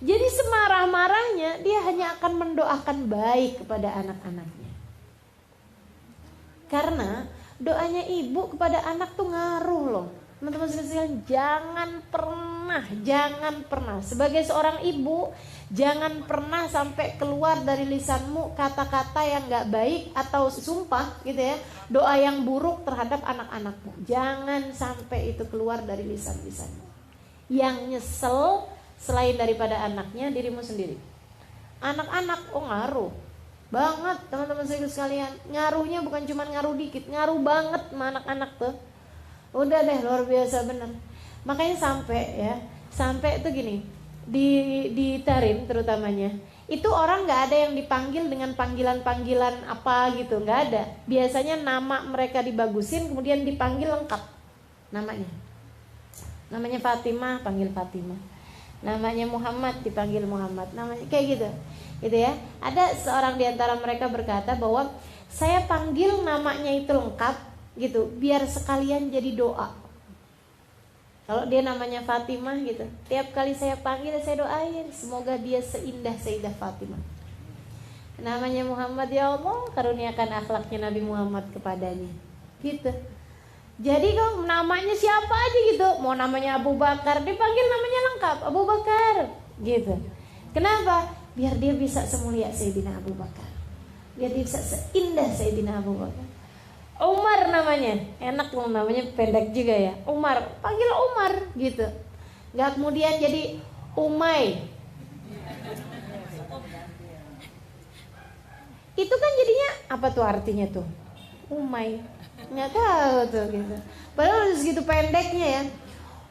Jadi semarah-marahnya dia hanya akan mendoakan baik kepada anak-anaknya. Karena doanya ibu kepada anak tuh ngaruh loh. Teman-teman sekalian, jangan pernah sebagai seorang ibu, jangan pernah sampai keluar dari lisanmu kata-kata yang gak baik atau sumpah gitu ya, doa yang buruk terhadap anak-anakmu. Jangan sampai itu keluar dari lisanmu. Yang nyesel selain daripada anaknya, dirimu sendiri. Anak-anak ngaruh banget teman-teman sekalian. Ngaruhnya bukan cuma ngaruh dikit, ngaruh banget sama anak-anak tuh. Udah deh, luar biasa bener. Makanya sampai tuh gini, di Tarim terutamanya, itu orang nggak ada yang dipanggil dengan panggilan-panggilan apa gitu, nggak ada. Biasanya nama mereka dibagusin, kemudian dipanggil lengkap namanya. Namanya Fatimah, panggil Fatimah. namanya Muhammad dipanggil Muhammad, namanya kayak gitu, gitu ya. Ada seorang di antara mereka berkata bahwa saya panggil namanya itu lengkap, gitu, biar sekalian jadi doa. Kalau dia namanya Fatimah gitu, tiap kali saya panggil saya doain semoga dia seindah Sayyidah Fatimah. Namanya Muhammad, ya Allah karuniakan akhlaknya Nabi Muhammad kepadanya, gitu. Jadi kalau namanya siapa aja gitu, mau namanya Abu Bakar dipanggil namanya lengkap Abu Bakar, gitu. Kenapa? Biar dia bisa semulia Sayyidina Abu Bakar, biar dia bisa seindah Sayyidina Abu Bakar. Umar namanya, enak dong namanya, pendek juga ya. Umar, panggil Umar gitu. Gak kemudian jadi Umay. Itu kan jadinya apa tuh artinya tuh? Umay. Nggak tahu tuh gitu. Padahal segitu pendeknya ya.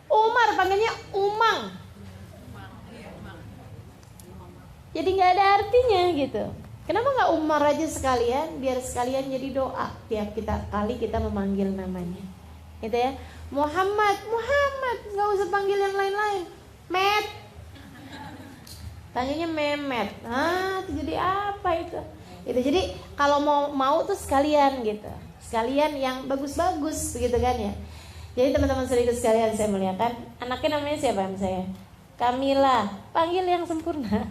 Umar panggilnya Umang. Jadi nggak ada artinya gitu. Kenapa nggak Umar aja sekalian, biar sekalian jadi doa tiap kali kita memanggil namanya, gitu ya. Muhammad, nggak usah panggil yang lain-lain. Met, panggilnya Memet. Itu jadi apa itu? Itu jadi kalau mau tuh sekalian gitu, sekalian yang bagus-bagus, begitu kan ya. Jadi teman-teman saudara sekalian saya muliakan, anaknya namanya siapa saya? Kamila, panggil yang sempurna.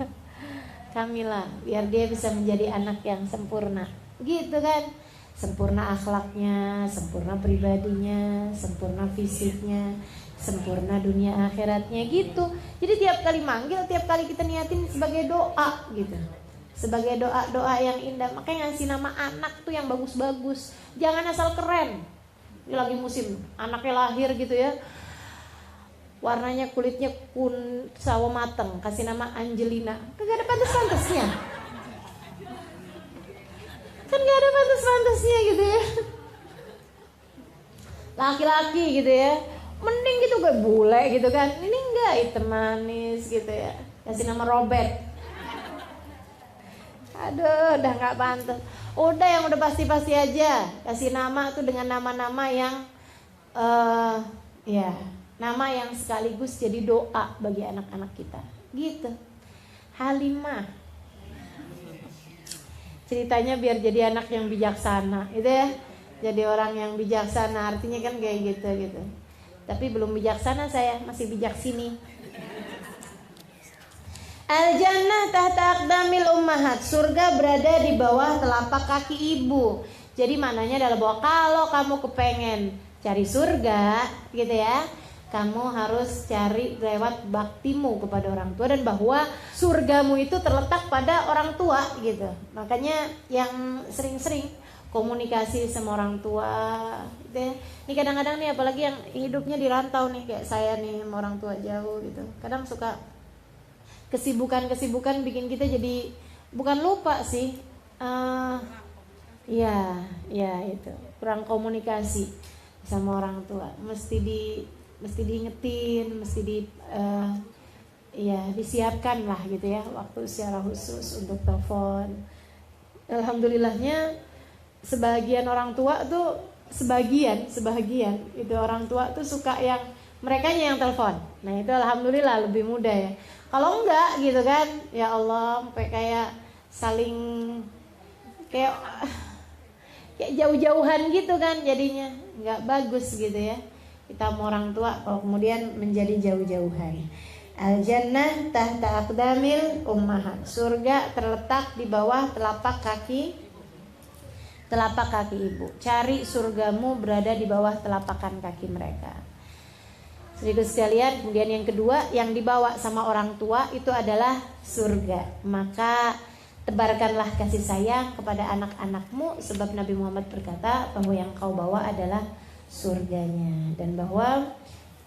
Kamila, biar dia bisa menjadi anak yang sempurna, gitu kan? Sempurna akhlaknya, sempurna pribadinya, sempurna fisiknya, sempurna dunia akhiratnya, gitu. Jadi tiap kali manggil, tiap kali kita niatin sebagai doa, gitu. Sebagai doa yang indah. Makanya ngasih nama anak tuh yang bagus-bagus, jangan asal keren. Ini lagi musim anaknya lahir gitu ya, warnanya kulitnya sawo mateng, kasih nama Angelina. Kagak ada pantas-pantasnya. Kan gak ada pantas-pantasnya gitu ya. Laki-laki gitu ya, mending gitu kayak bule gitu kan. Ini enggak, hitam manis gitu ya. Kasih nama Robert. Aduh, udah gak pantas. Udah yang udah pasti-pasti aja. Kasih nama tuh dengan nama-nama yang ya, nama yang sekaligus jadi doa bagi anak-anak kita, gitu. Halimah, ceritanya biar jadi anak yang bijaksana, gitu ya. Jadi orang yang bijaksana, artinya kan kayak gitu. Tapi belum bijaksana saya, masih bijak sini. Al-jannah tahta aqdamil ummahat, surga berada di bawah telapak kaki ibu. Jadi maknanya adalah bahwa kalau kamu kepengen cari surga, gitu ya, kamu harus cari lewat baktimu kepada orang tua, dan bahwa surgamu itu terletak pada orang tua, gitu. Makanya yang sering-sering komunikasi sama orang tua, gitu ya. Ini kadang-kadang nih, apalagi yang hidupnya di rantau nih, kayak saya nih sama orang tua jauh gitu. Kadang suka kesibukan bikin kita jadi bukan lupa sih, ya itu kurang komunikasi sama orang tua. Mesti diingetin, disiapkan lah gitu ya, waktu secara khusus untuk telepon. Alhamdulillahnya sebagian orang tua tuh sebagian itu orang tua tuh suka yang merekanya yang telepon. Nah itu alhamdulillah lebih mudah ya. Kalau enggak gitu kan, ya Allah, sampai kayak saling kayak jauh-jauhan gitu kan, jadinya nggak bagus gitu ya. Kita mau orang tua kalau kemudian menjadi jauh-jauhan. Al-jannah tahta aqdamil ummahat, surga terletak di bawah telapak kaki ibu. Cari surgamu berada di bawah telapakan kaki mereka. Sedikit sekalian, kemudian yang kedua yang dibawa sama orang tua itu adalah surga. Maka tebarkanlah kasih sayang kepada anak-anakmu, sebab Nabi Muhammad berkata bahwa yang kau bawa adalah surganya, dan bahwa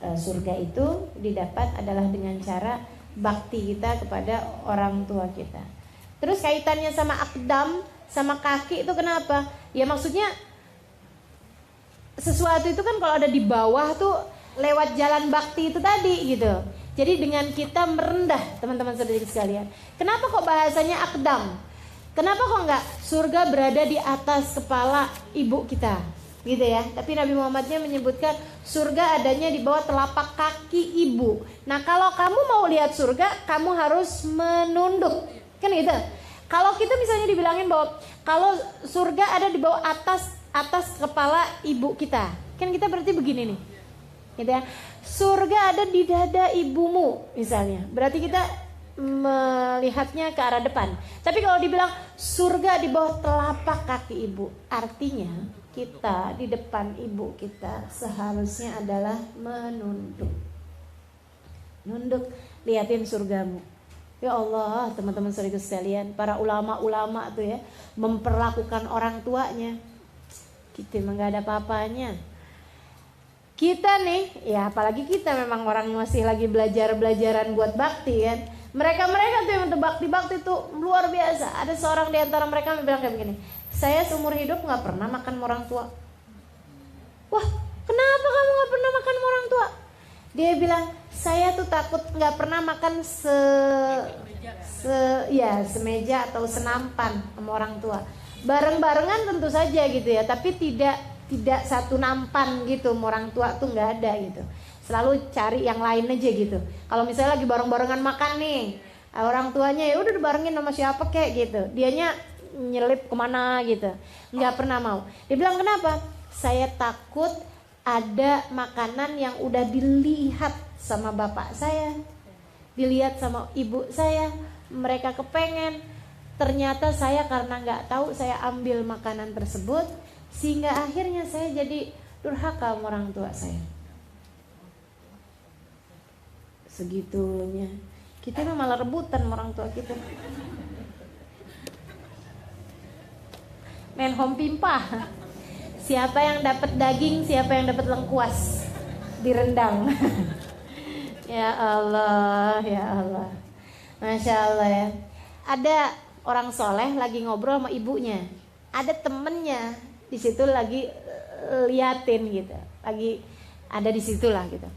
surga itu didapat adalah dengan cara bakti kita kepada orang tua kita. Terus kaitannya sama akdam, sama kaki itu kenapa? Ya maksudnya sesuatu itu kan kalau ada di bawah tuh lewat jalan bakti itu tadi gitu. Jadi dengan kita merendah, teman-teman saudara sekalian. Kenapa kok bahasanya akdam? Kenapa kok enggak surga berada di atas kepala ibu kita? gitu ya. Tapi Nabi Muhammadnya menyebutkan surga adanya di bawah telapak kaki ibu. Nah kalau kamu mau lihat surga, kamu harus menunduk, kan gitu. Kalau kita misalnya dibilangin bahwa kalau surga ada di bawah atas kepala ibu kita, kan kita berarti begini nih, gitu ya. Surga ada di dada ibumu misalnya, berarti kita melihatnya ke arah depan. Tapi kalau dibilang surga di bawah telapak kaki ibu, artinya kita di depan ibu kita seharusnya adalah menunduk. Nunduk, liatin surgamu. Ya Allah, teman-teman saudara sekalian, para ulama-ulama tuh ya memperlakukan orang tuanya. Kita memang gak ada apa-apanya. Kita nih, ya apalagi kita memang orang masih lagi belajaran buat bakti kan. Mereka tuh yang untuk bakti tuh luar biasa. Ada seorang di antara mereka yang bilang kayak begini, saya seumur hidup gak pernah makan sama orang tua. Wah, kenapa kamu gak pernah makan sama orang tua? Dia bilang, saya tuh takut gak pernah makan semeja atau senampan sama orang tua. Bareng-barengan tentu saja gitu ya, tapi tidak satu nampan gitu sama orang tua tuh gak ada gitu. Selalu cari yang lain aja gitu. Kalau misalnya lagi bareng-barengan makan nih, orang tuanya ya udah dibarengin sama siapa kek gitu, dianya nyelip kemana gitu, nggak pernah mau. Dia bilang kenapa? Saya takut ada makanan yang udah dilihat sama bapak saya, dilihat sama ibu saya, mereka kepengen, ternyata saya karena nggak tahu saya ambil makanan tersebut, sehingga akhirnya saya jadi durhaka sama orang tua saya. Segitunya kita malah rebutan sama orang tua kita, main home pimpah. Siapa yang dapat daging, siapa yang dapat lengkuas, direndang. Ya Allah, ya Allah, Masya Allah ya. Ada orang soleh lagi ngobrol sama ibunya, ada temennya di situ lagi liatin gitu, lagi ada di situ lah gitu.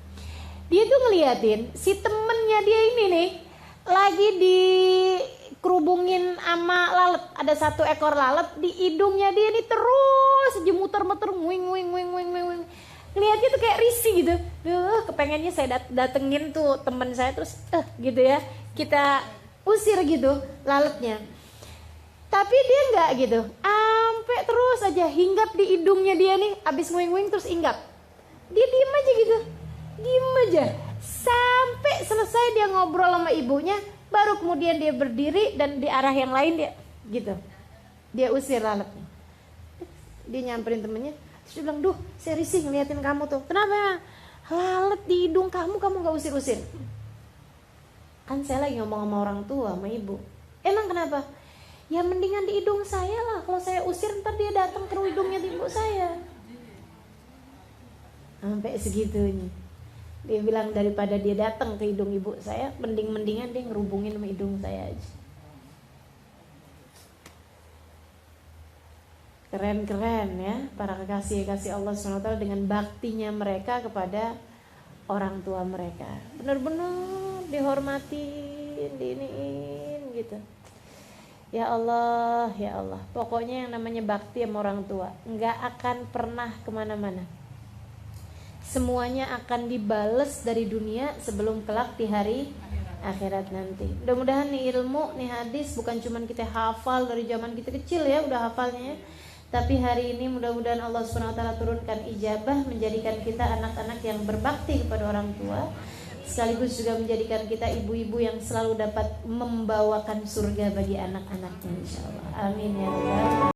Dia tuh ngeliatin si temennya dia ini nih lagi dikerubungin sama lalat. Ada satu ekor lalat di hidungnya dia nih terus muter-muter nguing. Ngeliatnya tuh kayak risih gitu. Kepengennya saya datengin tuh temen saya terus gitu ya, kita usir gitu lalatnya. Tapi dia enggak gitu, sampai terus aja hinggap di hidungnya dia nih, abis nguing terus hinggap. Dia diem aja gitu, diem aja sampai selesai dia ngobrol sama ibunya, baru kemudian dia berdiri dan di arah yang lain dia gitu, dia usir lalatnya. Dia nyamperin temennya, terus dia bilang, duh saya risih ngeliatin kamu tuh. Kenapa? Lalat di hidung kamu gak usir-usir. Kan saya lagi ngomong sama orang tua, sama ibu. Emang kenapa? Ya mendingan di hidung saya lah, kalau saya usir ntar dia datang ke hidungnya ibu saya. Sampai segitunya. Dia bilang daripada dia datang ke hidung ibu saya, mendingan dia ngerubungin sama hidung saya aja. Keren-keren ya para kekasih-kekasih Allah SWT dengan baktinya mereka kepada orang tua mereka. Benar-benar dihormatin, diiniin gitu. Ya Allah, ya Allah. Pokoknya yang namanya bakti sama orang tua nggak akan pernah kemana-mana. Semuanya akan dibales dari dunia sebelum kelak di hari akhirat nanti. Mudah-mudahan nih ilmu, nih hadis bukan cuman kita hafal dari zaman kita kecil ya, udah hafalnya. Tapi hari ini mudah-mudahan Allah SWT turunkan ijabah, menjadikan kita anak-anak yang berbakti kepada orang tua, sekaligus juga menjadikan kita ibu-ibu yang selalu dapat membawakan surga bagi anak-anaknya, insyaallah. Amin ya rabbal alamin.